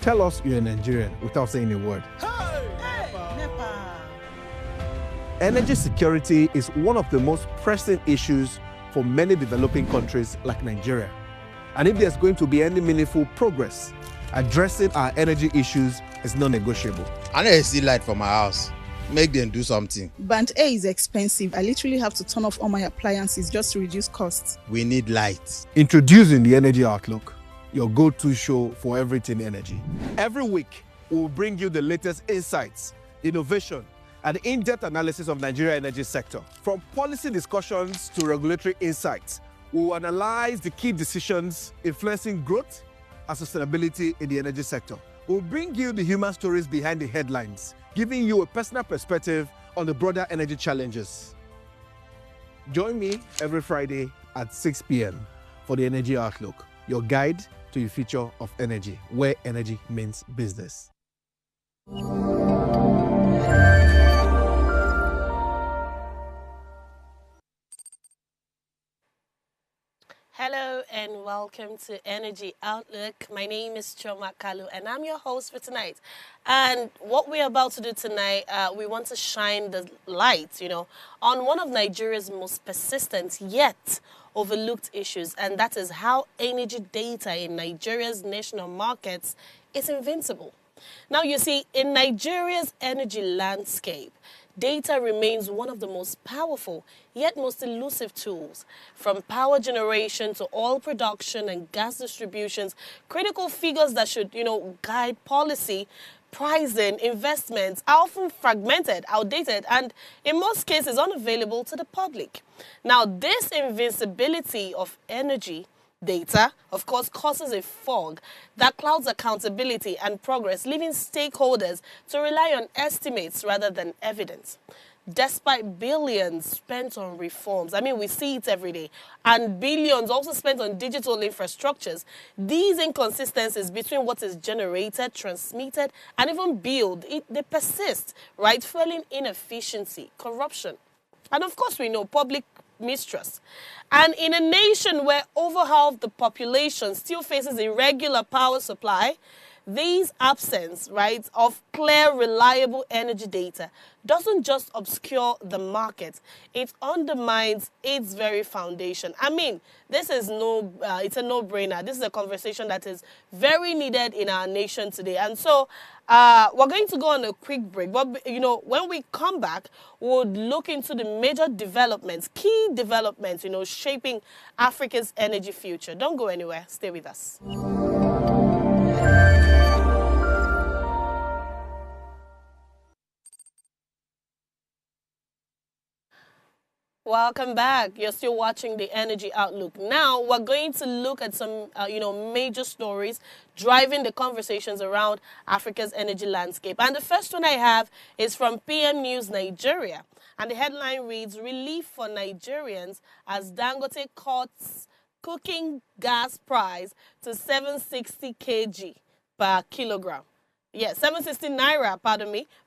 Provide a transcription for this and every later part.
Tell us you're a Nigerian without saying a word. Energy security is one of the most pressing issues for many developing countries like Nigeria. And if there's going to be any meaningful progress, addressing our energy issues is non-negotiable. I need to see light for my house. Make them do something. Band A is expensive. I literally have to turn off all my appliances just to reduce costs. We need light. Introducing the Energy Outlook, your go-to show for everything energy. Every week, we'll bring you the latest insights, innovation, and in-depth analysis of Nigeria's energy sector. From policy discussions to regulatory insights, we'll analyze the key decisions influencing growth and sustainability in the energy sector. We'll bring you the human stories behind the headlines, giving you a personal perspective on the broader energy challenges. Join me every Friday at 6 p.m. for the Energy Outlook, your guide to the future of energy, where energy means business. Hello and welcome to Energy Outlook. My name is Choma Kalu and I'm your host for tonight. And what we're about to do tonight, we want to shine the light, on one of Nigeria's most persistent yet overlooked issues, and that is how energy data in Nigeria's national markets is invincible. Now, you see, in Nigeria's energy landscape, data remains one of the most powerful yet most elusive tools. From power generation to oil production and gas distributions, critical figures that should, guide policy, pricing, investments are often fragmented, outdated, and in most cases unavailable to the public. Now, this invincibility of energy data, of course, causes a fog that clouds accountability and progress, leaving stakeholders to rely on estimates rather than evidence. Despite billions spent on reforms, we see it every day, and billions also spent on digital infrastructures, these inconsistencies between what is generated, transmitted, and even billed, they persist, right? Fueling inefficiency, corruption, and of course we know public mistrust. And in a nation where over half the population still faces irregular power supply, this absence, right, of clear, reliable energy data doesn't just obscure the market, it undermines its very foundation. This is it's a no-brainer. This is a conversation that is very needed in our nation today. And so we're going to go on a quick break. But, when we come back, we'll look into the major developments, key developments, shaping Africa's energy future. Don't go anywhere. Stay with us. Welcome back. You're still watching the Energy Outlook. Now, we're going to look at some, major stories driving the conversations around Africa's energy landscape. And the first one I have is from PM News Nigeria. And the headline reads, "Relief for Nigerians as Dangote cuts cooking gas price to 760 kg per kilogram." Yes, 760 naira,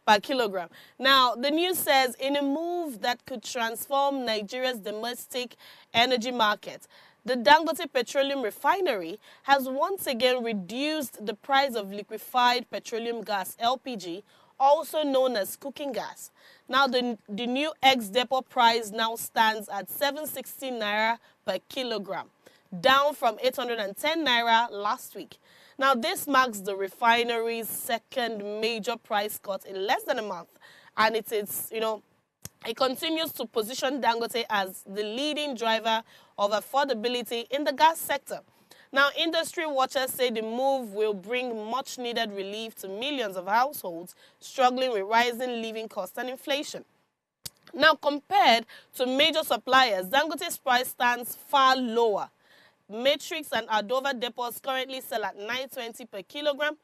per kilogram. Now, the news says, in a move that could transform Nigeria's domestic energy market, the Dangote Petroleum Refinery has once again reduced the price of liquefied petroleum gas, LPG, also known as cooking gas. Now, the new ex-depot price now stands at 760 naira per kilogram, down from 810 naira last week. Now, this marks the refinery's second major price cut in less than a month. And it continues to position Dangote as the leading driver of affordability in the gas sector. Now, industry watchers say the move will bring much-needed relief to millions of households struggling with rising living costs and inflation. Now, compared to major suppliers, Dangote's price stands far lower. Matrix and Ardova depots currently sell at 920 per kilogram,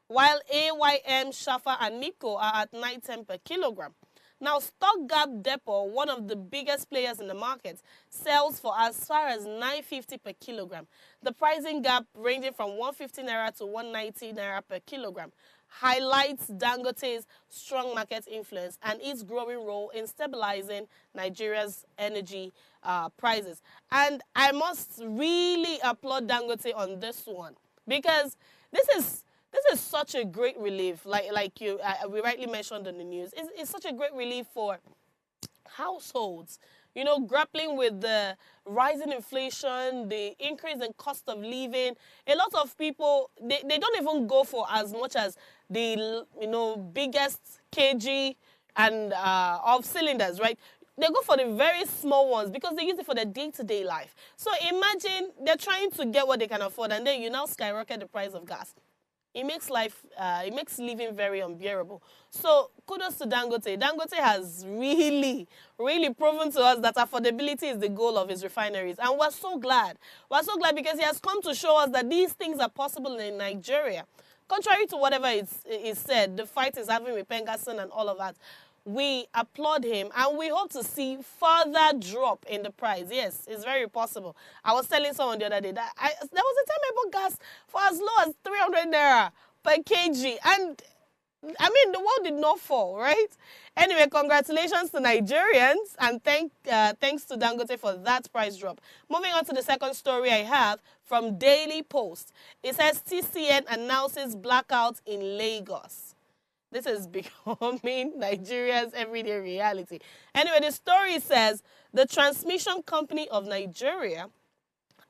while AYM, Shafa, and Nico are at 910 per kilogram. Now, Stock Gap Depot, one of the biggest players in the market, sells for as far as 950 per kilogram. The pricing gap ranging from 150 naira to 190 naira per kilogram highlights Dangote's strong market influence and its growing role in stabilizing Nigeria's energy prices. And I must really applaud Dangote on this one, because this is This is such a great relief, like we rightly mentioned in the news. It's such a great relief for households, grappling with the rising inflation, the increase in cost of living. A lot of people, they don't even go for as much as the, biggest kg and of cylinders, right? They go for the very small ones because they use it for their day-to-day life. So imagine they're trying to get what they can afford, and then you now skyrocket the price of gas. It makes it makes living very unbearable. So kudos to Dangote. Dangote has really, really proven to us that affordability is the goal of his refineries. And we're so glad. We're so glad because he has come to show us that these things are possible in Nigeria. Contrary to whatever is said, the fight is having with Pengasson and all of that. We applaud him and we hope to see further drop in the price. Yes, it's very possible. I was telling someone the other day that there was a time I bought gas for as low as 300 naira per kg. And I mean, the world did not fall, right? Anyway, congratulations to Nigerians and thanks to Dangote for that price drop. Moving on to the second story I have from Daily Post. It says TCN announces blackout in Lagos. This is becoming Nigeria's everyday reality. Anyway, the story says the transmission company of Nigeria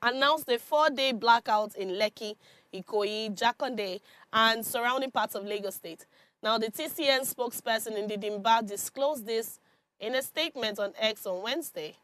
announced a 4-day blackout in Lekki, Ikoyi, Jakonde, and surrounding parts of Lagos State. Now, the TCN spokesperson in Didimba disclosed this in a statement on X on Wednesday.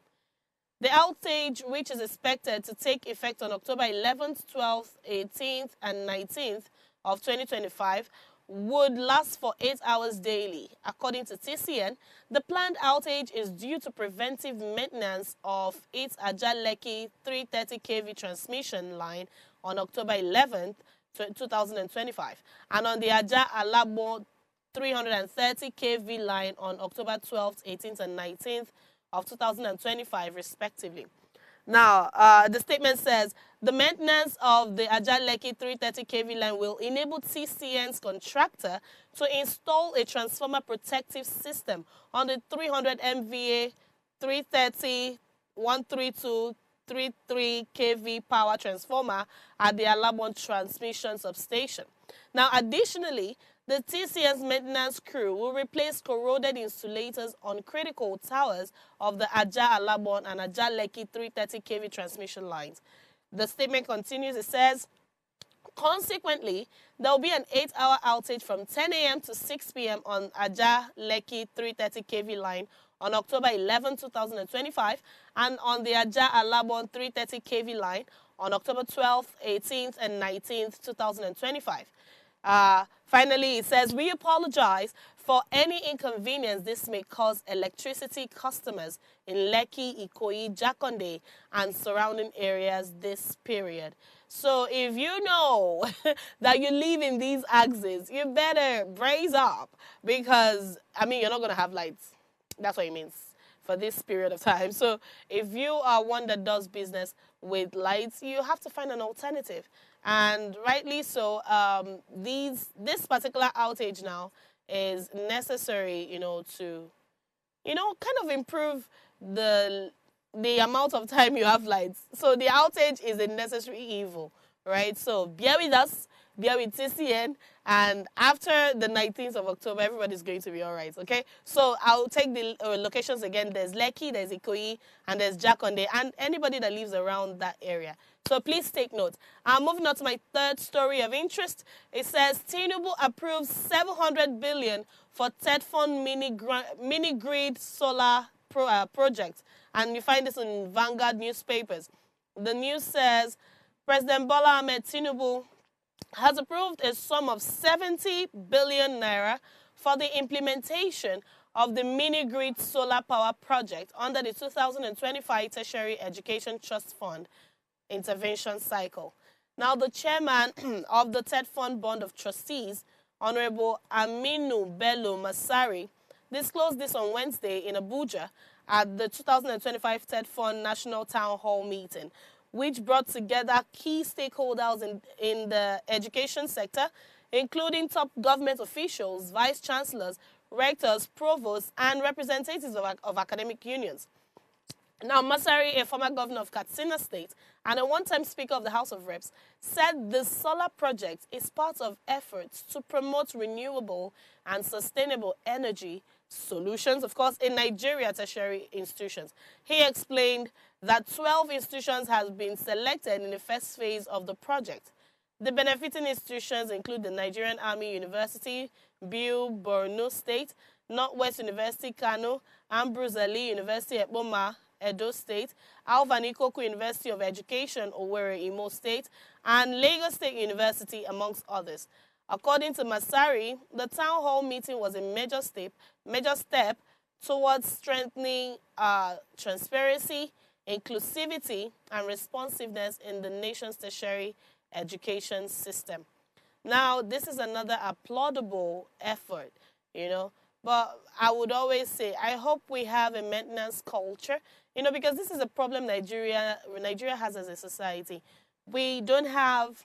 The outage, which is expected to take effect on October 11th, 12th, 18th, and 19th of 2025, would last for 8 hours daily. According to TCN, the planned outage is due to preventive maintenance of its Aja-Lekki 330 kV transmission line on October 11th, 2025, and on the Aja-Alabo 330 kV line on October 12th, 18th, and 19th of 2025, respectively. Now, the statement says, the maintenance of the Aja-Lekki 330 kV line will enable TCN's contractor to install a transformer protective system on the 300 MVA 330 132 33 kV power transformer at the Alabon transmission substation. Now, additionally, the TCN's maintenance crew will replace corroded insulators on critical towers of the Aja-Alabon and Aja-Lekki 330 kV transmission lines. The statement continues, it says, consequently, there will be an 8-hour outage from 10 a.m. to 6 p.m. on Aja-Lekki 330 kV line on October 11, 2025, and on the Aja-Alabon 330 kV line on October 12th, 18th, and 19th, 2025. Finally, it says, we apologize for any inconvenience this may cause electricity customers in Lekki, Ikoyi, Jakonde, and surrounding areas this period. So if you know that you live in these axes, you better brace up because, I mean, you're not going to have lights. That's what it means for this period of time. So if you are one that does business with lights, you have to find an alternative. And rightly so, this particular outage now is necessary, to, kind of improve the amount of time you have lights. So the outage is a necessary evil, right? So bear with us, bear with TCN, and after the 19th of October, everybody's going to be all right, okay? So I'll take the locations again. There's Lekki, there's Ikoyi, and there's Jakonde, and anybody that lives around that area. So please take note. Moving on to my third story of interest. It says, Tinubu approves 700 billion for TEDFund mini grid solar project. And you find this in Vanguard newspapers. The news says, President Bola Ahmed Tinubu has approved a sum of 70 billion naira for the implementation of the mini grid solar power project under the 2025 Tertiary Education Trust Fund intervention cycle. Now, the chairman of the TEDFund Board of Trustees, Honorable Aminu Bello Masari, disclosed this on Wednesday in Abuja at the 2025 TEDFund National Town Hall meeting, which brought together key stakeholders in the education sector, including top government officials, vice-chancellors, rectors, provosts, and representatives of academic unions. Now, Masari, a former governor of Katsina State and a one-time Speaker of the House of Reps, said the solar project is part of efforts to promote renewable and sustainable energy solutions, of course, in Nigeria tertiary institutions. He explained that 12 institutions have been selected in the first phase of the project. The benefiting institutions include the Nigerian Army University, Biu, Borno State, Northwest University, Kano, Ambrose Ali University, Ekpoma, Edo State, Alvan Ikoku University of Education, Owerri, Imo State, and Lagos State University, amongst others. According to Masari, the town hall meeting was a major step towards strengthening transparency, inclusivity, and responsiveness in the nation's tertiary education system. Now, this is another applaudable effort, but I would always say, I hope we have a maintenance culture, because this is a problem Nigeria has as a society. We don't have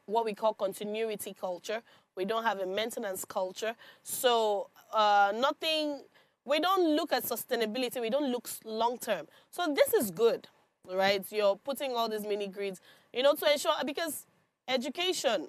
what we call continuity culture. We don't have a maintenance culture. So we don't look at sustainability. We don't look long-term. So this is good, right? You're putting all these mini grids, to ensure, because education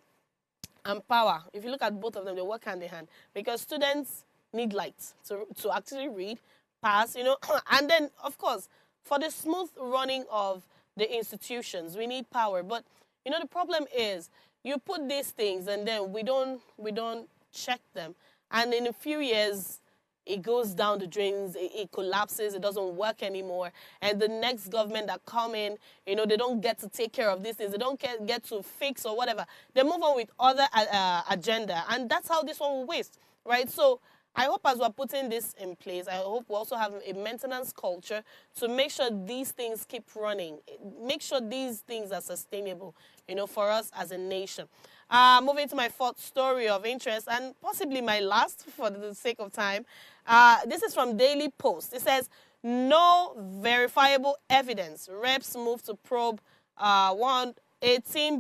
and power, if you look at both of them, they work hand in hand, because students need light to actually read, pass, and then, of course, for the smooth running of the institutions, we need power. But, the problem is you put these things and then we don't check them. And in a few years, it goes down the drains, it collapses, it doesn't work anymore. And the next government that come in, they don't get to take care of these things. They don't get to fix or whatever. They move on with other agenda. And that's how this one will waste, right? So I hope as we're putting this in place, I hope we also have a maintenance culture to make sure these things keep running. Make sure these things are sustainable, for us as a nation. Moving to my fourth story of interest, and possibly my last for the sake of time. This is from Daily Post. It says, no verifiable evidence. Reps move to probe $18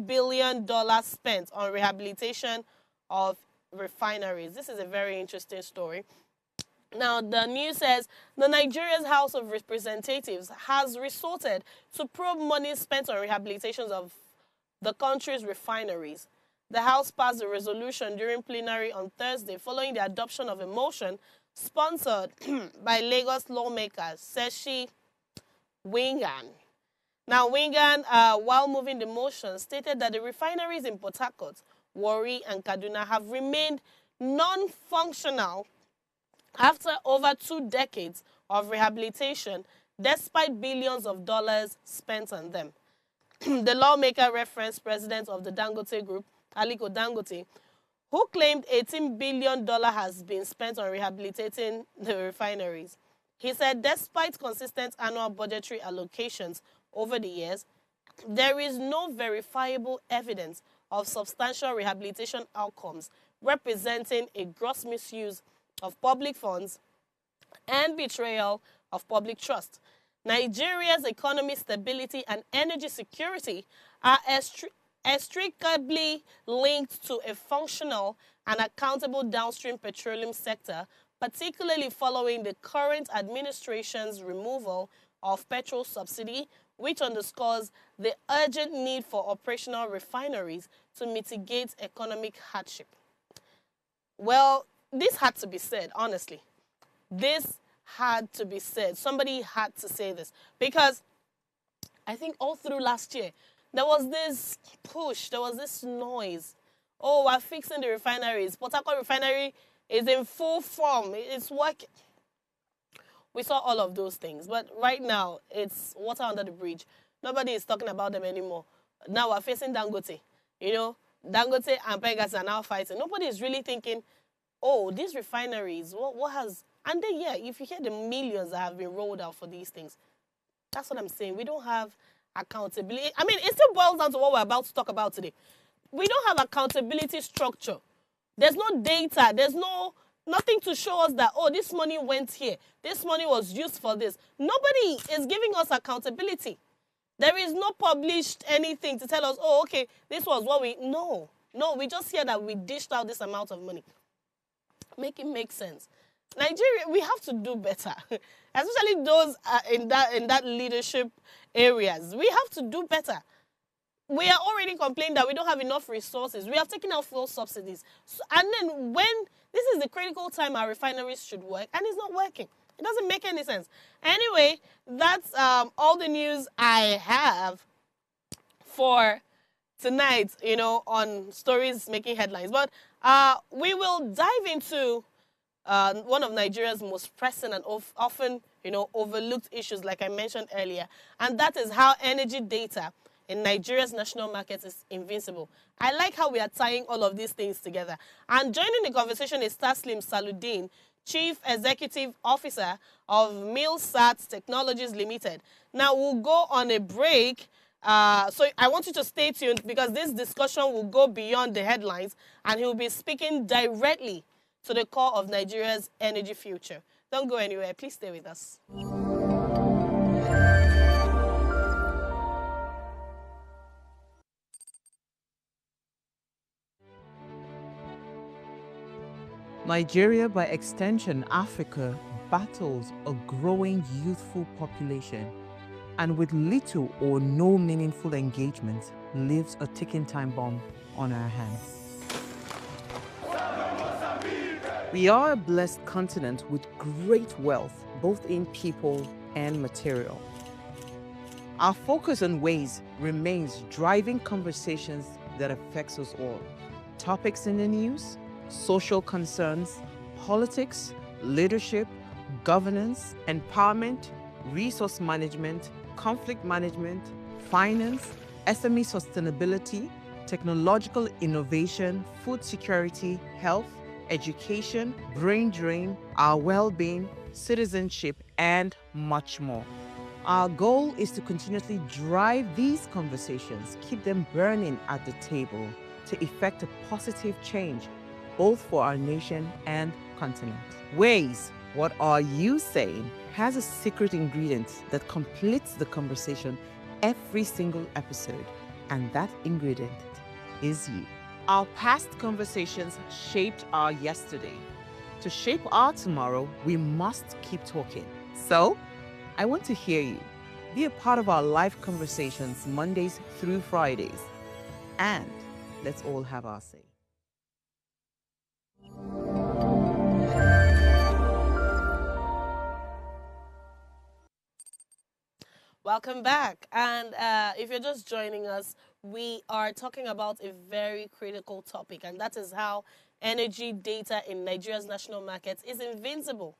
billion spent on rehabilitation of refineries. This is a very interesting story. Now, the news says the Nigeria's House of Representatives has resorted to probe money spent on rehabilitations of the country's refineries. The House passed a resolution during plenary on Thursday following the adoption of a motion sponsored by Lagos lawmaker Seshi Wingan. Now, Wingan, while moving the motion, stated that the refineries in Port Harcourt, Warri, and Kaduna have remained non-functional after over 2 decades of rehabilitation, despite billions of dollars spent on them. The lawmaker referenced president of the Dangote Group, Aliko Dangote, who claimed $18 billion has been spent on rehabilitating the refineries. He said despite consistent annual budgetary allocations over the years, there is no verifiable evidence of substantial rehabilitation outcomes, representing a gross misuse of public funds and betrayal of public trust. Nigeria's economic stability and energy security are inextricably linked to a functional and accountable downstream petroleum sector, particularly following the current administration's removal of petrol subsidy, which underscores the urgent need for operational refineries to mitigate economic hardship. Well, this had to be said, honestly. This had to be said. Somebody had to say this, because I think all through last year, there was this push, there was this noise. Oh, we're fixing the refineries. Port Harcourt refinery is in full form. It's working. We saw all of those things. But right now, it's water under the bridge. Nobody is talking about them anymore. Now we're facing Dangote. Dangote and Pegas are now fighting. Nobody is really thinking, oh, these refineries, what has... And then, yeah, if you hear the millions that have been rolled out for these things, that's what I'm saying. We don't have accountability. I mean, it still boils down to what we're about to talk about today. We don't have accountability structure. There's no data. There's nothing to show us that, oh, this money went here. This money was used for this. Nobody is giving us accountability. There is no published anything to tell us, oh, okay, this was what we... No, we just hear that we dished out this amount of money. Make it make sense. Nigeria, we have to do better, especially those in that leadership areas. We have to do better. We are already complaining that we don't have enough resources. We have taken out fuel subsidies. So, and then when this is the critical time our refineries should work, and it's not working. It doesn't make any sense. Anyway, that's all the news I have for tonight, on stories making headlines. But we will dive into one of Nigeria's most pressing and often, overlooked issues, like I mentioned earlier, and that is how energy data in Nigeria's national market is invincible. I like how we are tying all of these things together. And joining the conversation is Taslim Saludin, Chief Executive Officer of Millsat Technologies Limited. Now, we'll go on a break. So I want you to stay tuned because this discussion will go beyond the headlines and he'll be speaking directly to the core of Nigeria's energy future. Don't go anywhere. Please stay with us. Nigeria, by extension Africa, battles a growing youthful population and with little or no meaningful engagement leaves a ticking time bomb on our hands. We are a blessed continent with great wealth, both in people and material. Our focus on ways remains driving conversations that affects us all. Topics in the news, social concerns, politics, leadership, governance, empowerment, resource management, conflict management, finance, SME sustainability, technological innovation, food security, health, education, brain drain, our well-being, citizenship, and much more. Our goal is to continuously drive these conversations, keep them burning at the table to effect a positive change, both for our nation and continent. Ways, what are you saying, has a secret ingredient that completes the conversation every single episode, and that ingredient is you. Our past conversations shaped our yesterday. To shape our tomorrow, we must keep talking. So, I want to hear you. Be a part of our live conversations Mondays through Fridays. And let's all have our say. Welcome back. And if you're just joining us, we are talking about a very critical topic, and that is how energy data in Nigeria's national markets is invincible.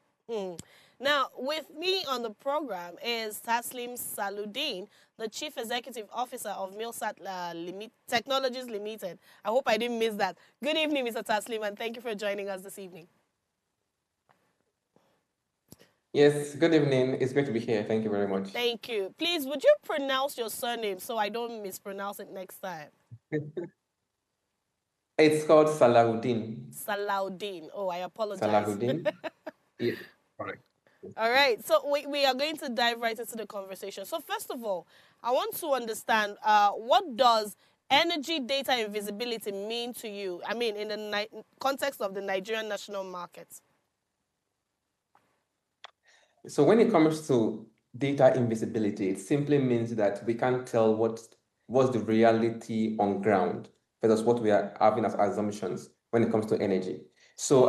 Now, with me on the program is Taslim Saludin, the Chief Executive Officer of Millsat Technologies Limited. I hope I didn't miss that. Good evening, Mr. Taslim, and thank you for joining us this evening. Yes, good evening. It's great to be here. Thank you very much. Thank you. Please, would you pronounce your surname so I don't mispronounce it next time? It's called Salahuddin. Salahuddin. Oh, I apologize. Salahuddin. Yes, correct. All right. So we are going to dive right into the conversation. So first of all, I want to understand what does energy data invisibility mean to you? I mean, in the context of the Nigerian national market. So when it comes to data invisibility, it simply means that we can't tell what's the reality on ground versus what we are having as assumptions when it comes to energy. So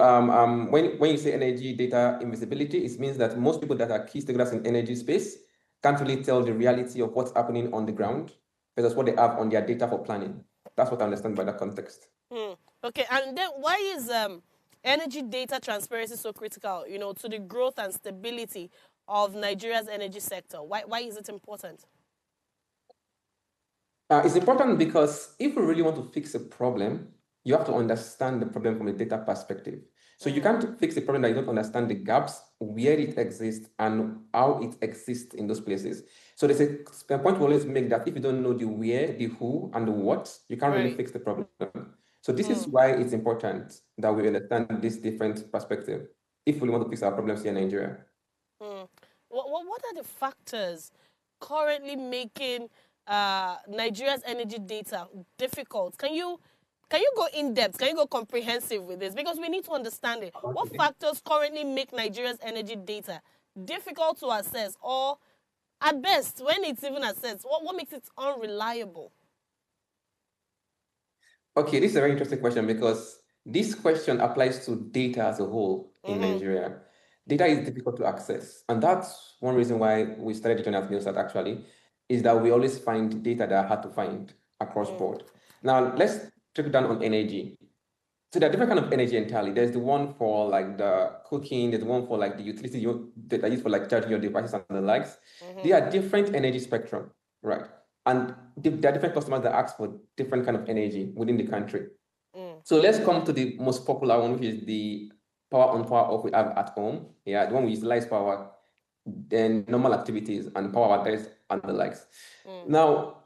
when you say energy data invisibility, it means that most people that are key stakeholders in energy space can't really tell the reality of what's happening on the ground versus what they have on their data for planning. That's what I understand by that context. Okay, and then why is energy data transparency so critical, to the growth and stability of Nigeria's energy sector? Why is it important? It's important because if we really want to fix a problem, you have to understand the problem from a data perspective. So you can't fix a problem that you don't understand the gaps, where it exists, and how it exists in those places. So there's a point we always make that if you don't know the where, the who, and the what, you can't really fix the problem. So this is why it's important that we understand this different perspective if we want to fix our problems here in Nigeria. What are the factors currently making Nigeria's energy data difficult? Can you Can you go in depth? Can you go comprehensive with this? Because we need to understand it. What factors currently make Nigeria's energy data difficult to assess, or at best, when it's even assessed, what makes it unreliable? Okay, this is a very interesting question because this question applies to data as a whole in Nigeria. Data is difficult to access, and that's one reason why we started the journey at Newsat actually, is that we always find data that are hard to find across board. Now, let's take it down on energy. So there are different kind of energy entirely. There's the one for like the cooking, there's the one for like the utility that are used for like charging your devices and the likes. They are different energy spectrum, right? And there are different customers that ask for different kind of energy within the country. So let's come to the most popular one, which is the power on, power off we have at home. Yeah, the one we utilize power, then normal activities and power advice and the likes. Now,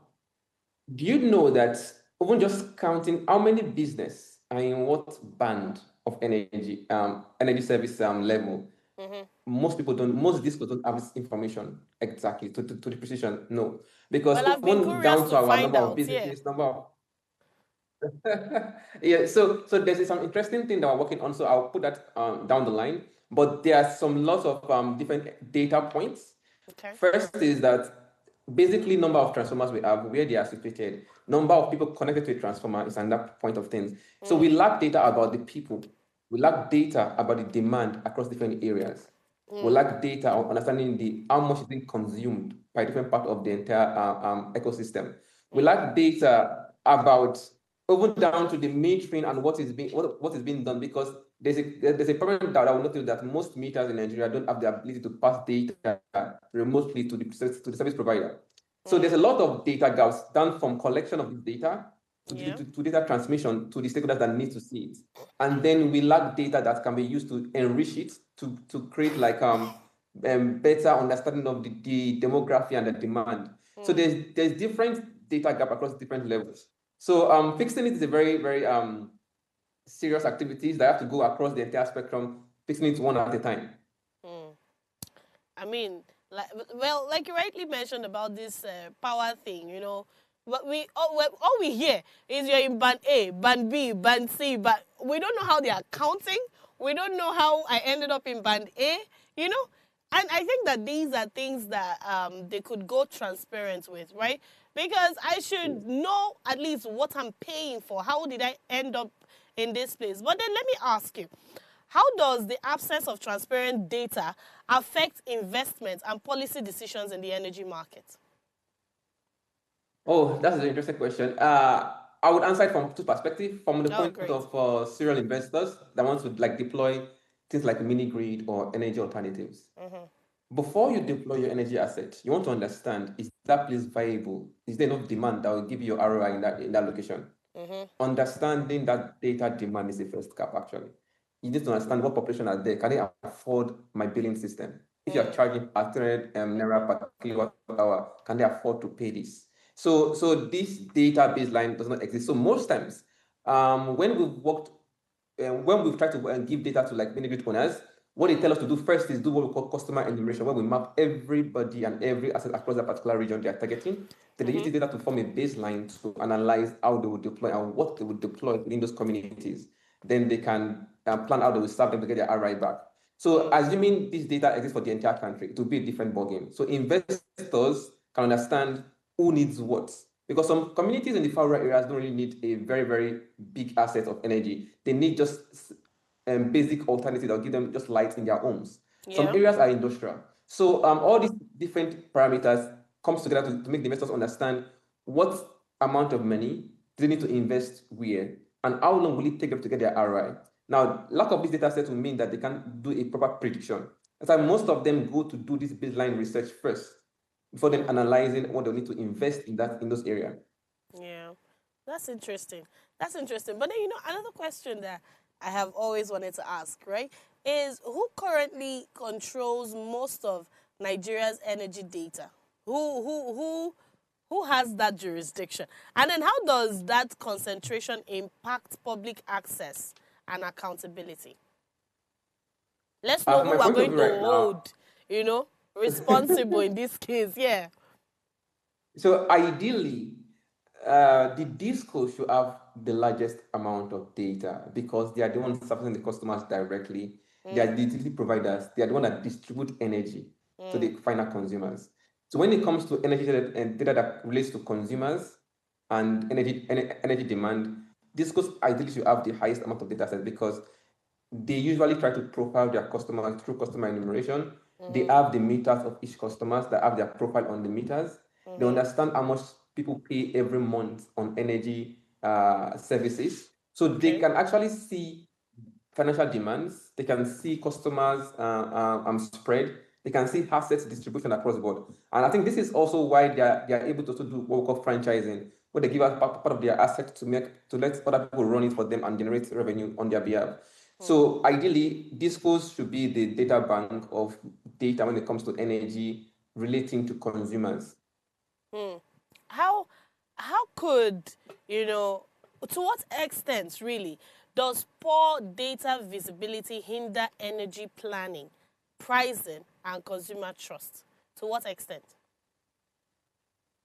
do you know that even just counting how many business are in what band of energy service level? Most people don't, most discos don't have this information exactly to the precision. No, because Well, I've been even curious down to to our find number of out, yeah. businesses, number of yeah, so there's some interesting thing that we're working on. So I'll put that down the line. But there are some lots of different data points. Okay. First is that basically number of transformers we have, where they are situated, number of people connected to a transformer is another point of things. So we lack data about the people. We lack data about the demand across different areas. We lack data on understanding how much is being consumed by different part of the entire ecosystem. We lack data about even down to the metering and what is being done, because there's a problem that I will notice that most meters in Nigeria don't have the ability to pass data remotely to the service provider. So there's a lot of data gaps done from collection of this data to data transmission to the stakeholders that need to see it. And then we lack data that can be used to enrich it, to create like better understanding of the demography and the demand. So there's different data gap across different levels. So fixing it is a very, very serious activities that have to go across the entire spectrum, fixing it one at a time. I mean, like you rightly mentioned about this power thing, you know, but all we hear is you're in band A, band B, band C, but we don't know how they are counting. We don't know how I ended up in band A, you know. And I think that these are things that they could go transparent with, right? Because I should know at least what I'm paying for. How did I end up in this place? But then let me ask you, how does the absence of transparent data affect investment and policy decisions in the energy market? Oh, that's an interesting question. I would answer it from two perspectives. From the point great. of serial investors that want to like deploy things like mini grid or energy alternatives. Before you deploy your energy asset, you want to understand, is that place viable? Is there enough demand that will give you your ROI in that location? Understanding that data demand is the first gap, actually. You need to understand what population are there. Can they afford my billing system? If you're charging 100 naira per kilowatt hour, can they afford to pay this? So this data baseline does not exist. So most times, when we've tried to give data to like mini grid owners, what they tell us to do first is do what we call customer enumeration, where we map everybody and every asset across that particular region they are targeting. Then they use this data to form a baseline to analyze how they would deploy and what they would deploy within those communities. Then they can plan how they will serve them to get their ROI back. So assuming this data exists for the entire country, it will be a different ballgame. So investors can understand who needs what. Because some communities in the far right areas don't really need a very, very big asset of energy. They need just basic alternative that will give them just light in their homes. Some areas are industrial. So all these different parameters comes together to make the investors understand what amount of money they need to invest where and how long will it take them to get their ROI. Now, lack of these data sets will mean that they can't do a proper prediction. That's why most of them go to do this baseline research first before then analyzing what they need to invest in those areas. Yeah, that's interesting. That's interesting. But then, you know, another question that I have always wanted to ask, right, is who currently controls most of Nigeria's energy data? Who has that jurisdiction? And then how does that concentration impact public access and accountability? Let's know who we're going to hold, you know, responsible in this case. Yeah. So ideally, the disco should have the largest amount of data because they are the ones servicing the customers directly. They are the utility providers. They are the ones that distribute energy to the final consumers. So when it comes to energy data and data that relates to consumers and energy demand, discos ideally should have the highest amount of data set because they usually try to profile their customers through customer enumeration. They have the meters of each customers that have their profile on the meters. They understand how much people pay every month on energy services. So they can actually see financial demands. They can see customers spread. They can see assets distribution across the board. And I think this is also why they are able to also do what we call franchising, where they give us part of their assets to let other people run it for them and generate revenue on their behalf. So ideally, discos should be the data bank of data when it comes to energy relating to consumers. How could, to what extent really does poor data visibility hinder energy planning, pricing, and consumer trust? To what extent?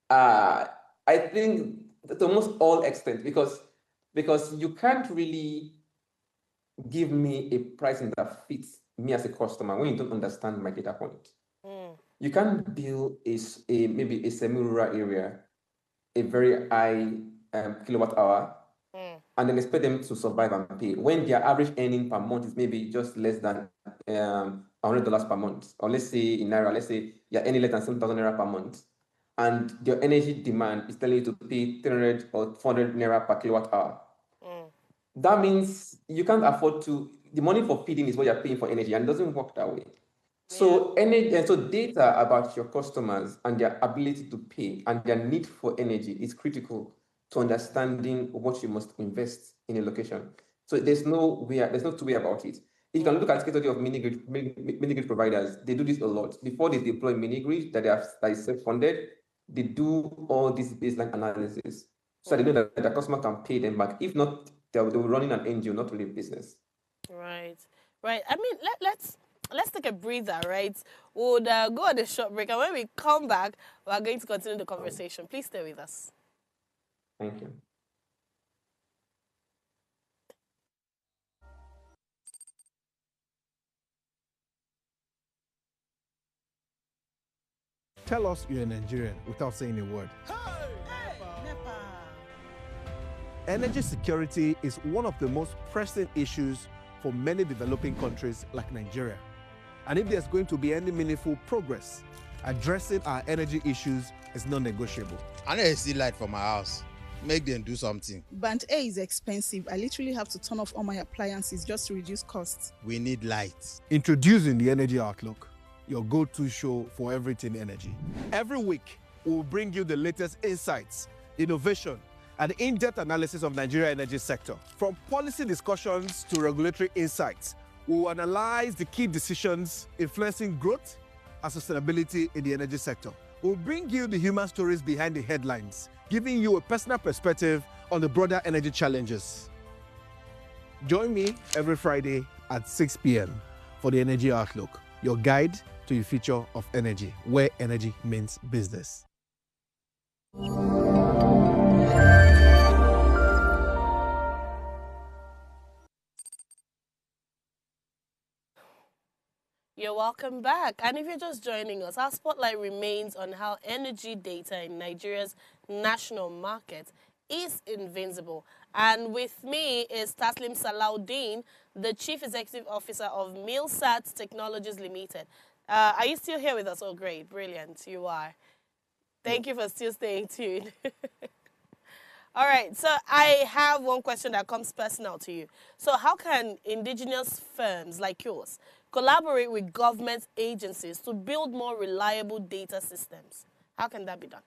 I think to almost all extent because you can't really give me a pricing that fits me as a customer when you don't understand my data point. You can't build maybe a semi-rural area, a very high kilowatt hour, and then expect them to survive and pay when their average earning per month is maybe just less than $100 per month. Or let's say in Naira, let's say you're earning less than 7,000 Naira per month, and your energy demand is telling you to pay 300 or 400 Naira per kilowatt hour. That means you can't afford to, the money for feeding is what you're paying for energy, and it doesn't work that way. So energy, and so data about your customers and their ability to pay and their need for energy is critical to understanding what you must invest in a location. So there's no two way about it. You can look at the case study of mini grid providers. They do this a lot. Before they deploy mini grid that is self-funded, they do all this baseline analysis. So they know that the customer can pay them back. If not, they will run in an NGO, not really business. Right. I mean, let's take a breather, right? We'll go on a short break, and when we come back, we are going to continue the conversation. Please stay with us. Thank you. Tell us you're a Nigerian without saying a word. Energy security is one of the most pressing issues for many developing countries like Nigeria. And if there's going to be any meaningful progress, addressing our energy issues is non-negotiable. I need to see light for my house. Make them do something. Band A is expensive. I literally have to turn off all my appliances just to reduce costs. We need light. Introducing the Energy Outlook, your go-to show for everything energy. Every week, we'll bring you the latest insights, innovation, and in-depth analysis of Nigeria's energy sector. From policy discussions to regulatory insights, we will analyze the key decisions influencing growth and sustainability in the energy sector. We'll bring you the human stories behind the headlines, giving you a personal perspective on the broader energy challenges. Join me every Friday at 6 p.m. for the Energy Outlook, your guide to the future of energy, where energy means business. You're welcome back. And if you're just joining us, our spotlight remains on how energy data in Nigeria's national market is invincible. And with me is Taslim Salaudeen, the Chief Executive Officer of Milsat Technologies Limited. Are you still here with us? Oh, great. Brilliant. You are. Thank you for still staying tuned. All right. So I have one question that comes personal to you. So how can indigenous firms like yours collaborate with government agencies to build more reliable data systems? How can that be done?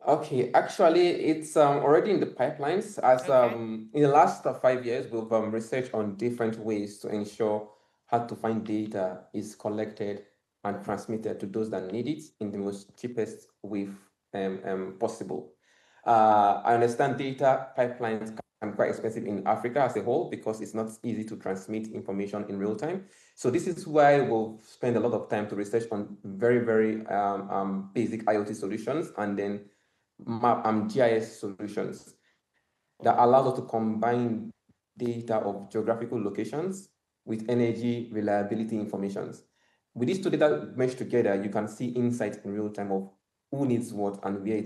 Okay, actually, it's already in the pipelines. As in the last 5 years, we've researched on different ways to ensure how to find data is collected and transmitted to those that need it in the most cheapest way possible. I understand data pipelines can be quite expensive in Africa as a whole because it's not easy to transmit information in real time. So this is why we'll spend a lot of time to research on very, very basic IoT solutions and then GIS solutions that allows us to combine data of geographical locations with energy reliability informations. With these two data meshed together, you can see insights in real time of who needs what and where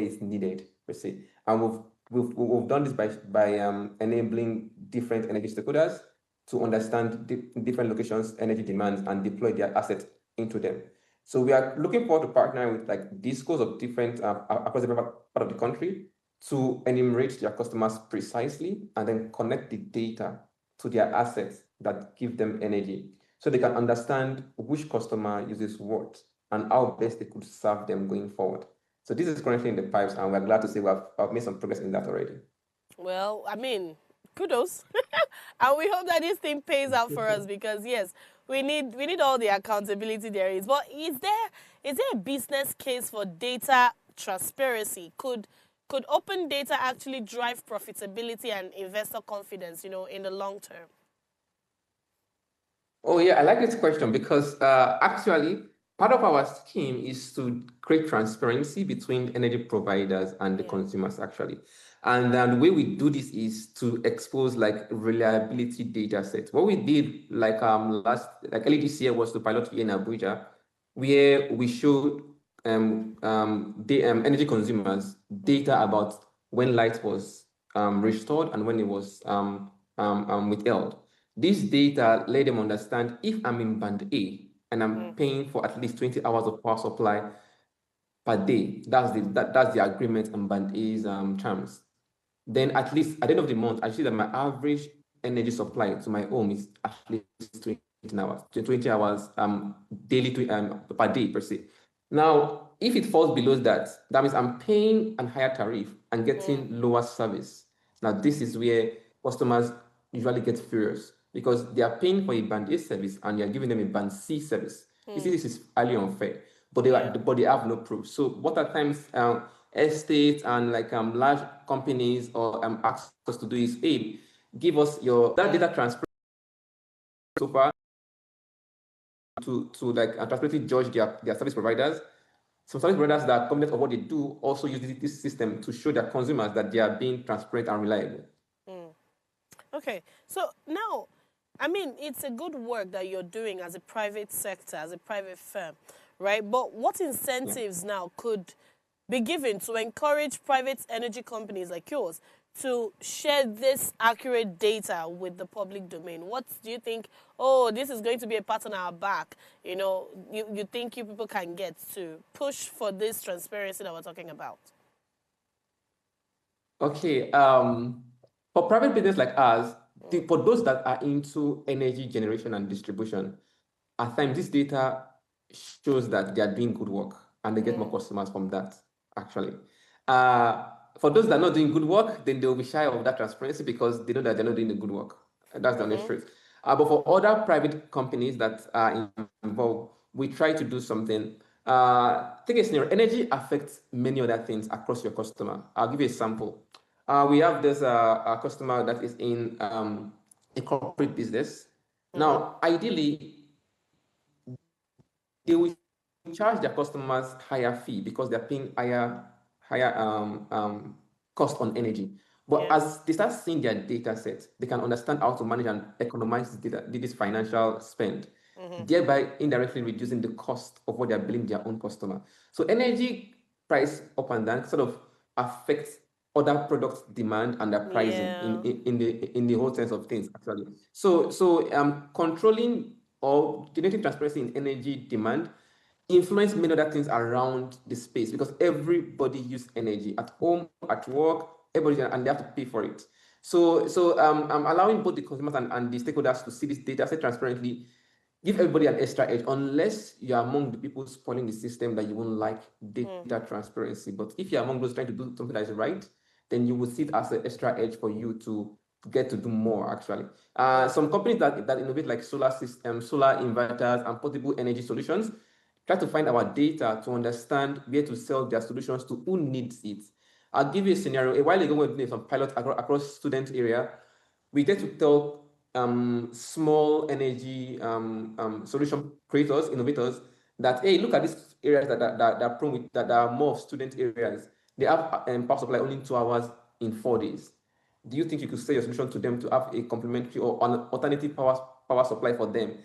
it's needed, per se. And we've done this by enabling different energy stakeholders to understand different locations' energy demands and deploy their assets into them. So we are looking forward to partnering with like discos of different across the part of the country to enumerate their customers precisely and then connect the data to their assets that give them energy, so they can understand which customer uses what and how best they could serve them going forward. So this is currently in the pipes, and we're glad to say we've made some progress in that already. Well, I mean, kudos. And we hope that this thing pays out for us because yes, we need all the accountability there is. But is there a business case for data transparency? Could open data actually drive profitability and investor confidence, in the long term? Oh yeah, I like this question because actually part of our scheme is to create transparency between energy providers and the consumers actually. And then the way we do this is to expose like reliability data sets. What we did like early this year was to pilot here in Abuja, where we showed the energy consumers data about when light was restored and when it was withheld. This data let them understand if I'm in band A and I'm paying for at least 20 hours of power supply per day. That's the agreement on band A's terms. Then at least at the end of the month, I see that my average energy supply to my home is at least 20 hours, 20 hours daily per day per se. Now, if it falls below that, that means I'm paying a higher tariff and getting lower service. Now, this is where customers usually get furious because they are paying for a band A service and you're giving them a band C service. You see, this is highly unfair, but they have no proof. So what at times estates and like large companies or ask us to do is, hey, give us that data transfer so far to like transparently judge their service providers. Some service providers that are confident of what they do also use this system to show their consumers that they are being transparent and reliable. Okay, so now, I mean, it's a good work that you're doing as a private sector, as a private firm, right? But what incentives now could be given to encourage private energy companies like yours to share this accurate data with the public domain? What do you think, oh, this is going to be a pat on our back, you think you people can get to push for this transparency that we're talking about? Okay, for private business like us, for those that are into energy generation and distribution, at times this data shows that they are doing good work and they get more customers from that, actually. For those that are not doing good work, then they'll be shy of that transparency because they know that they're not doing the good work. That's the honest truth. But for other private companies that are involved, we try to do something. Take a scenario. Energy affects many other things across your customer. I'll give you a sample. We have this a customer that is in a corporate business. Now, ideally, they will charge their customers higher fee because they're paying higher cost on energy. But as they start seeing their data set, they can understand how to manage and economize this financial spend, thereby indirectly reducing the cost of what they're billing their own customer. So energy price up and down sort of affects other products demand and their pricing in the whole sense of things, actually. So controlling or generating transparency in energy demand influence many other things around the space because everybody uses energy at home, at work, everybody, and they have to pay for it. So allowing both the consumers and the stakeholders to see this data set transparently give everybody an extra edge, unless you're among the people spoiling the system that you won't like data transparency. But if you're among those trying to do something that is right, then you will see it as an extra edge for you to get to do more, actually. Some companies that innovate like solar systems, solar inverters, and portable energy solutions try to find our data to understand where to sell their solutions to who needs it. I'll give you a scenario. A while ago, we were doing some pilot across student area. We get to tell small energy solution creators, innovators, that hey, look at these areas that are prone with that are more student areas. They have power supply only 2 hours in 4 days. Do you think you could sell your solution to them to have a complementary or an alternative power supply for them?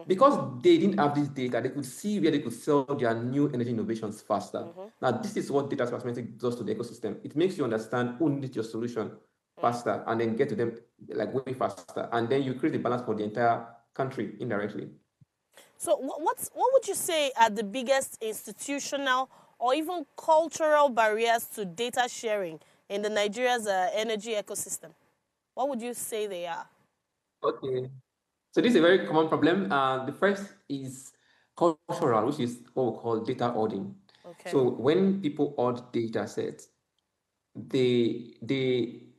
Because they didn't have this data, they could see where they could sell their new energy innovations faster. Now, this is what data transparency does to the ecosystem. It makes you understand who needs your solution faster and then get to them like way faster. And then you create the balance for the entire country indirectly. So what would you say are the biggest institutional or even cultural barriers to data sharing in the Nigeria's energy ecosystem? What would you say they are? Okay. So this is a very common problem. The first is cultural, which is what we call data hoarding. Okay. So when people hoard data sets, they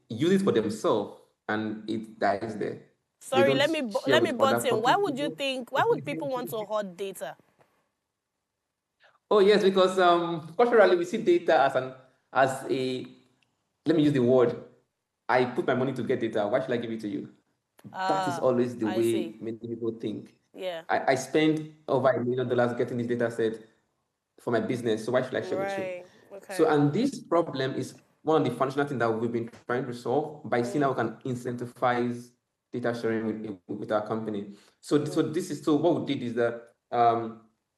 use it for themselves and it dies there. They Sorry, don't share let me with butt other in. Why people. would you think? Why would people want to hoard data? Oh yes, because culturally we see data as a, let me use the word, I put my money to get data. Why should I give it to you? That is always the I see. way many people think. Yeah. I spent over $1 million getting this data set for my business, so why should I share with you? Right. Okay. So, and this problem is one of the functional things that we've been trying to solve by seeing how we can incentivize data sharing with our company. So what we did is that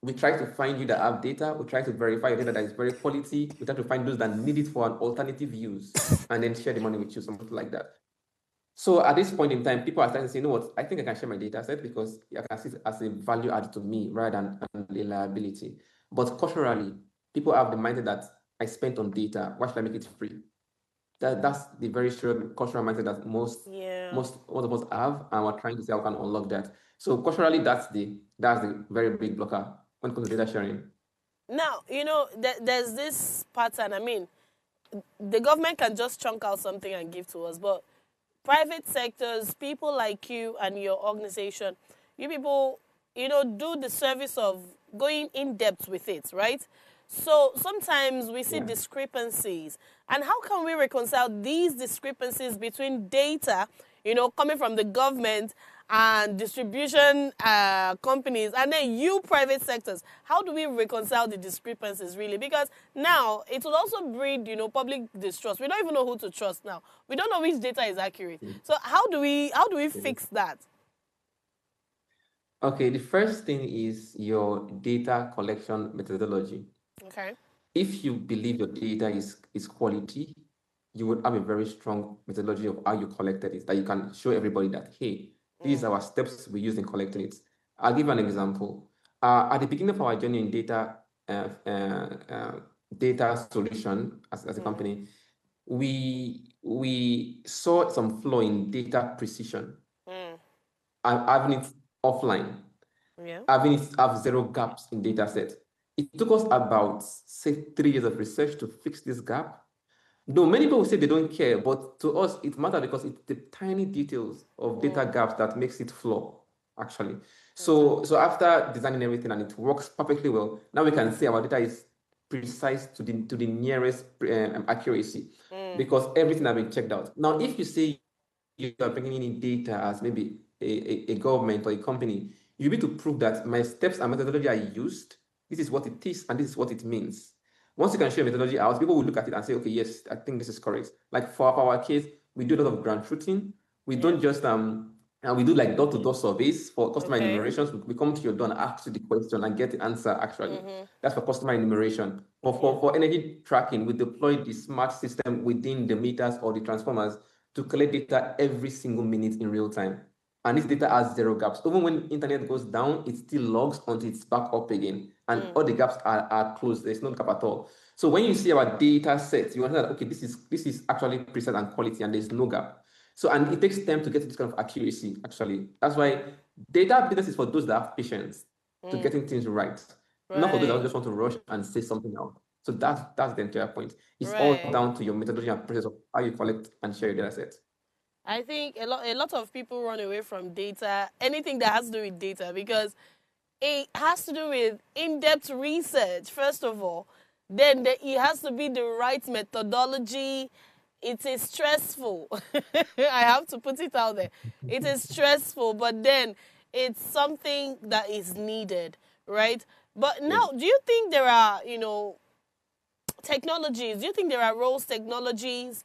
we try to find you that have data, we try to verify your data that is very quality, we try to find those that need it for an alternative use, and then share the money with you, something like that. So at this point in time, people are starting to say, you know what, I think I can share my data set because I can see it as a value added to me rather than a liability. But culturally, people have the mindset that I spent on data, why should I make it free? That's the very strong cultural mindset that most of us have, and we're trying to see how we can unlock that. So culturally, that's the very big blocker when it comes to data sharing. Now, there's this pattern. I mean, the government can just chunk out something and give to us, but private sectors, people like you and your organization, you people, do the service of going in depth with it, right? So sometimes we see discrepancies. And how can we reconcile these discrepancies between data, coming from the government and distribution companies, and then you private sectors? How do we reconcile the discrepancies really? Because now it will also breed, public distrust. We don't even know who to trust now. We don't know which data is accurate. So how do we fix that? Okay, the first thing is your data collection methodology. Okay. If you believe your data is quality, you would have a very strong methodology of how you collected it, that you can show everybody that, hey, these are our steps we use in collecting it. I'll give an example. At the beginning of our journey in data solution as a company, we saw some flaw in data precision. Having it offline, having it have zero gaps in data set. It took us about, say, 3 years of research to fix this gap. No, many people say they don't care, but to us, it matters because it's the tiny details of data gaps that makes it flaw, actually. So after designing everything and it works perfectly well, now we can say our data is precise to the nearest accuracy because everything has been checked out. Now, if you say you are bringing in data as maybe a government or a company, you need to prove that my steps and methodology I used, this is what it is and this is what it means. Once you can show your methodology out, people will look at it and say, okay, yes, I think this is correct. Like for our case, we do a lot of ground truthing. We don't just and we do like door-to-door surveys for customer enumerations. We come to your door and ask you the question and get the answer actually. That's for customer enumeration. But for energy tracking, we deploy the smart system within the meters or the transformers to collect data every single minute in real time. And this data has zero gaps. Even when internet goes down, it still logs until it's back up again. And all the gaps are closed. There's no gap at all. So when you see our data sets, you understand that, okay, this is actually precise and quality and there's no gap. So, and it takes time to get to this kind of accuracy, actually. That's why data business is for those that have patience to getting things right. Not for those that just want to rush and say something else. So that's the entire point. It's all down to your methodology and process of how you collect and share your data sets. I think a lot of people run away from data, anything that has to do with data, because it has to do with in-depth research, first of all. Then it has to be the right methodology. It is stressful. I have to put it out there. It is stressful, but then it's something that is needed, right? But now, do you think there are, technologies. Do you think there are roles technologies,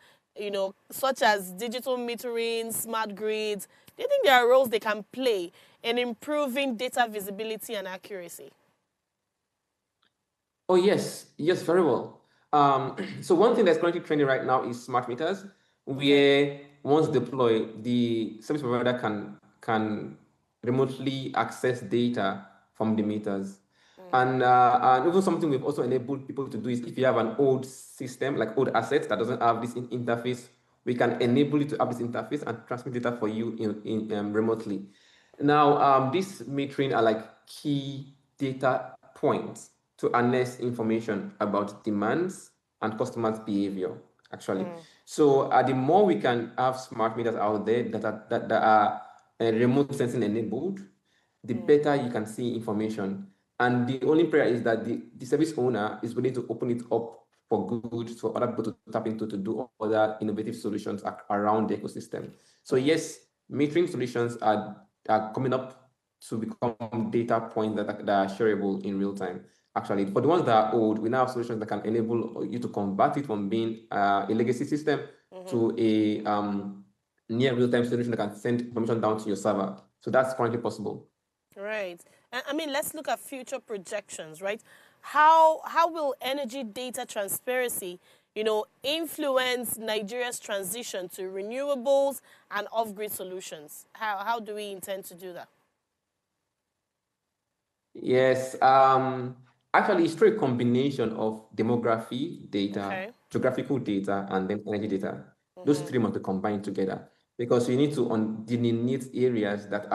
such as digital metering, smart grids? Do you think there are roles they can play in improving data visibility and accuracy? Oh, yes, yes, very well. So one thing that's currently trending right now is smart meters, where once deployed, the service provider can remotely access data from the meters. And even something we've also enabled people to do is if you have an old system, like old assets that doesn't have this interface, we can enable you to have this interface and transmit data for you remotely. Now, these metering are like key data points to harness information about demands and customers' behavior, actually. So the more we can have smart meters out there that are remote sensing enabled, the better you can see information. And the only prayer is that the service owner is willing to open it up for good for other people to tap into to do other innovative solutions around the ecosystem. So yes, metering solutions are coming up to become data points that are shareable in real time. Actually, for the ones that are old, we now have solutions that can enable you to convert it from being a legacy system to a near real-time solution that can send information down to your server. So that's currently possible. Right. I mean, let's look at future projections, right? How will energy data transparency, influence Nigeria's transition to renewables and off-grid solutions? How do we intend to do that? Yes. Actually, it's through a combination of demography data, geographical data, and then energy data. Those three must be combined together because you need to delineate areas that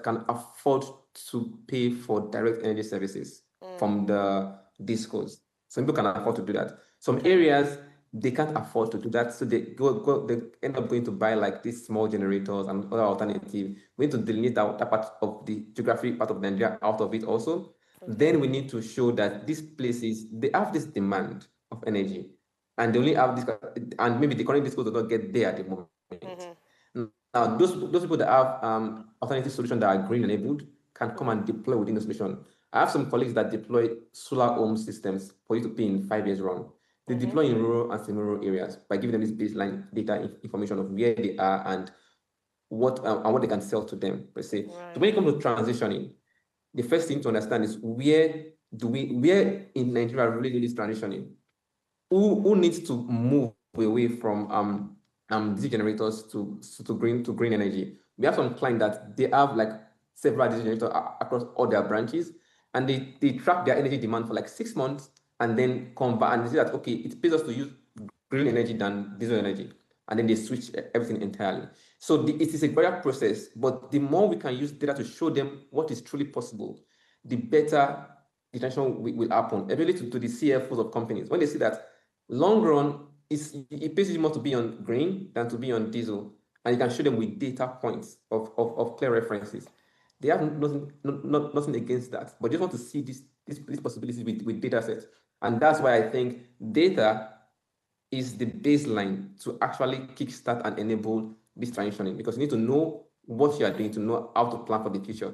can afford to pay for direct energy services from the discos. Some people can afford to do that. Some areas they can't afford to do that, so they end up going to buy like these small generators and other alternative. We need to delineate that part of the geography part of Nigeria out of it also. Then we need to show that these places they have this demand of energy, and they only have this, and maybe the current discos do not get there at the moment. Now, those people that have alternative solutions that are green enabled can come and deploy within the solution. I have some colleagues that deploy solar home systems for you to pay in 5 years run. They deploy in rural and semi-rural areas by giving them this baseline data information of where they are and what they can sell to them, per se. So when it comes to transitioning, the first thing to understand is where in Nigeria really is transitioning? Who needs to move away from diesel generators to green energy? We have some clients that they have like several diesel generators across all their branches, and they track their energy demand for like 6 months and then convert and they say that okay, it pays us to use green energy than diesel energy, and then they switch everything entirely. So it is a gradual process, but the more we can use data to show them what is truly possible, the better the transition will happen. Ability to the CFOs of companies, when they see that long run, it pays you more to be on green than to be on diesel, and you can show them with data points of clear references. They have nothing against that, but just want to see these possibilities with data sets. And that's why I think data is the baseline to actually kickstart and enable this transitioning, because you need to know what you are doing to know how to plan for the future.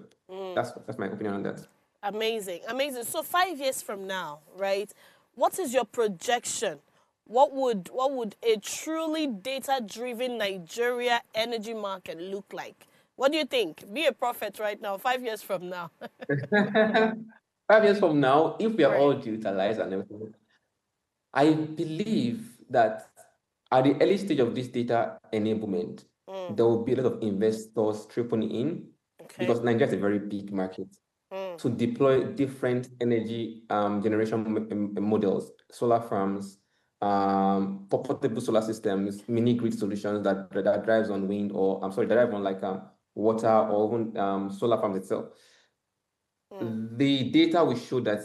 That's my opinion on that. Amazing. So 5 years from now, right? What is your projection? What would a truly data-driven Nigeria energy market look like? What do you think? Be a prophet right now, 5 years from now. 5 years from now, if we are all digitalized and everything, I believe that at the early stage of this data enablement, there will be a lot of investors tripping in because Nigeria is a very big market to deploy different energy generation models, solar farms, portable solar systems, mini grid solutions that drives on wind or that drive on like water or even solar farms itself. The data will show that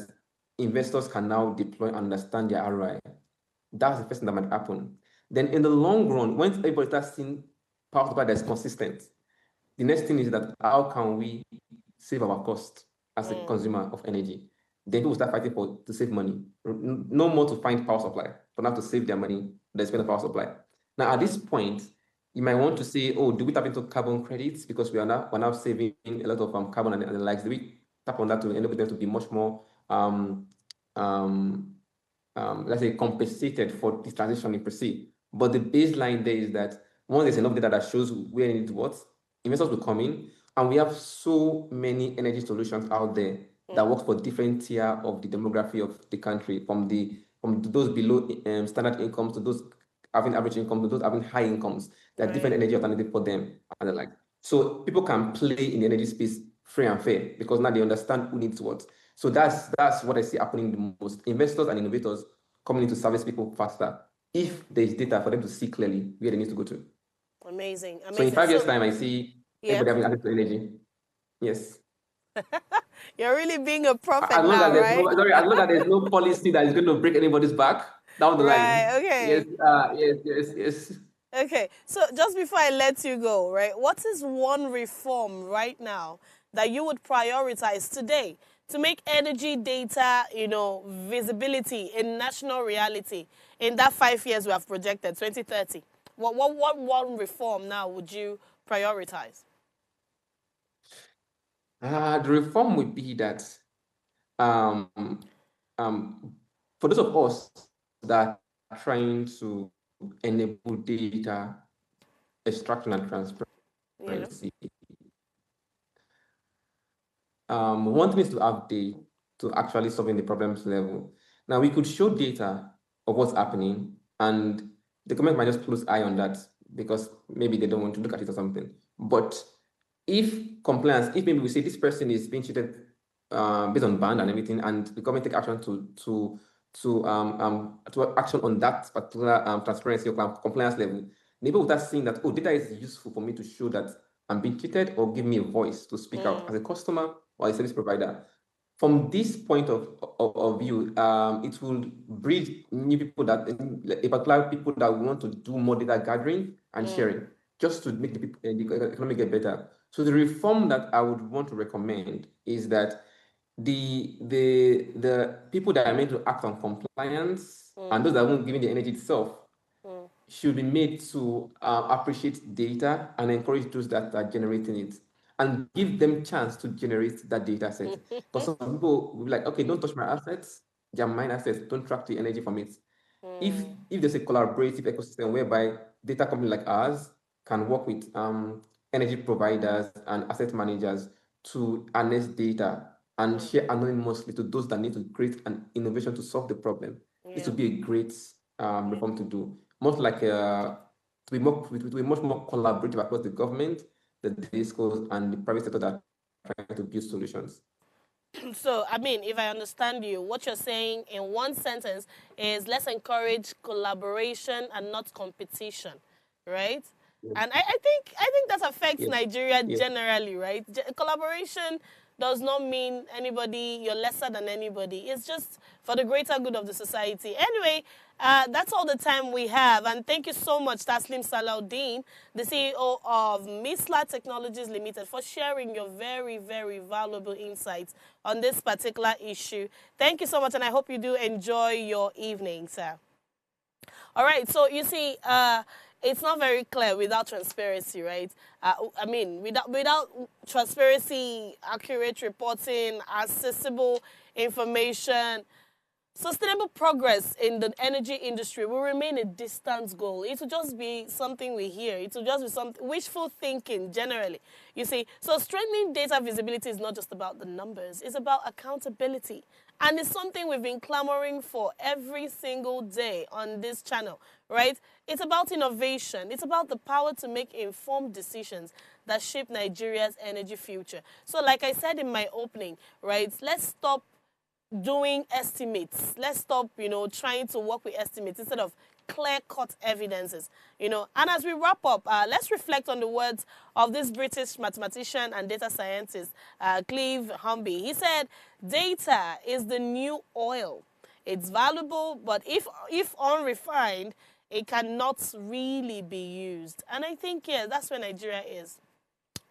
investors can now deploy and understand their ROI. That's the first thing that might happen. Then in the long run, once everybody starts seeing power supply that's consistent, the next thing is that how can we save our cost as a consumer of energy? Then people will start fighting to save money. No more to find power supply, but now to save their money, they spend the power supply. Now at this point, you might want to say, oh, do we tap into carbon credits because we're now saving a lot of carbon and the likes? Do we tap on that to enable them to be much more let's say, compensated for this transition in per se. But the baseline there is that once there's enough data that shows where it needs what, investors will come in, and we have so many energy solutions out there that work for different tier of the demography of the country, from those below standard incomes to those having average income to those having high incomes. There are different energy alternatives for them and the like. So people can play in the energy space free and fair because now they understand who needs what. So that's what I see happening the most. Investors and innovators coming in to service people faster if there's data for them to see clearly where they need to go to. Amazing. So in 5 years' time, I see everybody having access to energy. Yes. You're really being a prophet As long now, as there's right? as long as there's no policy that is going to break anybody's back down the Right, line. okay. Yes. Okay, so just before I let you go, right, what is one reform right now that you would prioritize today to make energy data, visibility in national reality in that 5 years we have projected, 2030? What one reform now would you prioritize? The reform would be that um, for those of us that are trying to enable data extraction and transparency, one thing is to have data to actually solving the problems level. Now, we could show data of what's happening, and the government might just close eye on that because maybe they don't want to look at it or something. But if maybe we say this person is being treated based on band and everything, and the government take action to action on that particular transparency or compliance level, maybe without seeing that, data is useful for me to show that I'm being treated, or give me a voice to speak out as a customer or a service provider. From this point of view, it will breed new people a particular people that want to do more data gathering and sharing, just to make the economy get better. So the reform that I would want to recommend is that the people that are meant to act on compliance and those that won't give the energy itself should be made to appreciate data and encourage those that are generating it and give them chance to generate that data set. Because some people will be like, okay, don't touch my assets, they're mine assets, don't track the energy from it. If there's a collaborative ecosystem whereby data company like ours can work with energy providers and asset managers to harness data and share anonymously to those that need to create an innovation to solve the problem, this would be a great reform to do. Much like to be much more collaborative across the government, the discos, and the private sector that are trying to build solutions. So, I mean, if I understand you, what you're saying in one sentence is let's encourage collaboration and not competition, right? Yes. And I think that affects Nigeria Yes. generally, right? Collaboration does not mean you're lesser than anybody. It's just for the greater good of the society. Anyway, that's all the time we have. And thank you so much, Taslim Salaudeen, the CEO of Misla Technologies Limited, for sharing your very, very valuable insights on this particular issue. Thank you so much, and I hope you do enjoy your evening, sir. All right, so you see, it's not very clear without transparency, right? I mean, without transparency, accurate reporting, accessible information, sustainable progress in the energy industry will remain a distant goal. It will just be something we hear. It will just be some wishful thinking generally. You see, so strengthening data visibility is not just about the numbers. It's about accountability. And it's something we've been clamoring for every single day on this channel, right? It's about innovation. It's about the power to make informed decisions that shape Nigeria's energy future. So like I said in my opening, right, let's stop doing estimates. Let's stop, trying to work with estimates instead of clear-cut evidences, And as we wrap up, let's reflect on the words of this British mathematician and data scientist, Clive Humby. He said, data is the new oil. It's valuable, but if unrefined, it cannot really be used. And I think, that's where Nigeria is.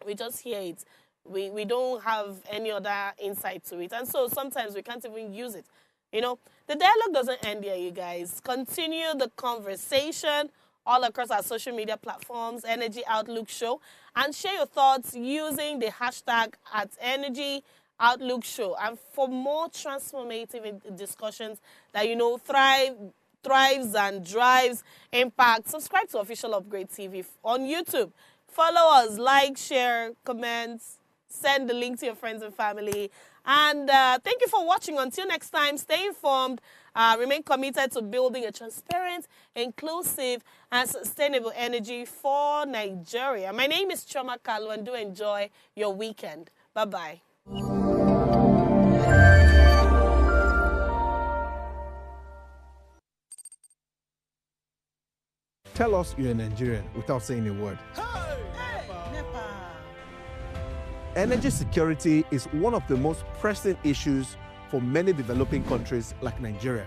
We just hear it. We don't have any other insight to it. And so sometimes we can't even use it. The dialogue doesn't end here, you guys. Continue the conversation all across our social media platforms, Energy Outlook Show, and share your thoughts using the hashtag @energy Outlook show. And for more transformative discussions that, thrives and drives impact, subscribe to Official Upgrade TV on YouTube. Follow us, like, share, comment, send the link to your friends and family. And thank you for watching. Until next time, stay informed. Remain committed to building a transparent, inclusive, and sustainable energy for Nigeria. My name is Choma Kalu, and do enjoy your weekend. Bye-bye. Tell us you're a Nigerian without saying a word. Energy security is one of the most pressing issues for many developing countries like Nigeria.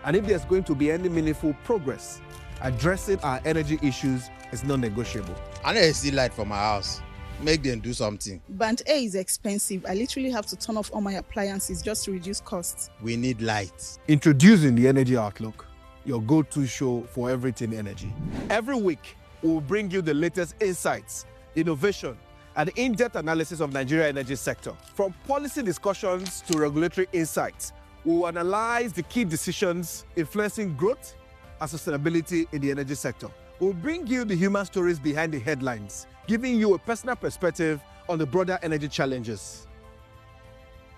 And if there's going to be any meaningful progress, addressing our energy issues is non-negotiable. I need to see light for my house. Make them do something. Band A is expensive. I literally have to turn off all my appliances just to reduce costs. We need light. Introducing the Energy Outlook, your go-to show for everything energy. Every week, we'll bring you the latest insights, innovation, and in-depth analysis of Nigeria's energy sector. From policy discussions to regulatory insights, we will analyze the key decisions influencing growth and sustainability in the energy sector. We'll bring you the human stories behind the headlines, giving you a personal perspective on the broader energy challenges.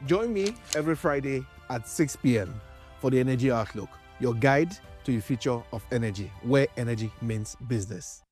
Join me every Friday at 6 p.m. for the Energy Outlook, your guide to the future of energy, where energy means business.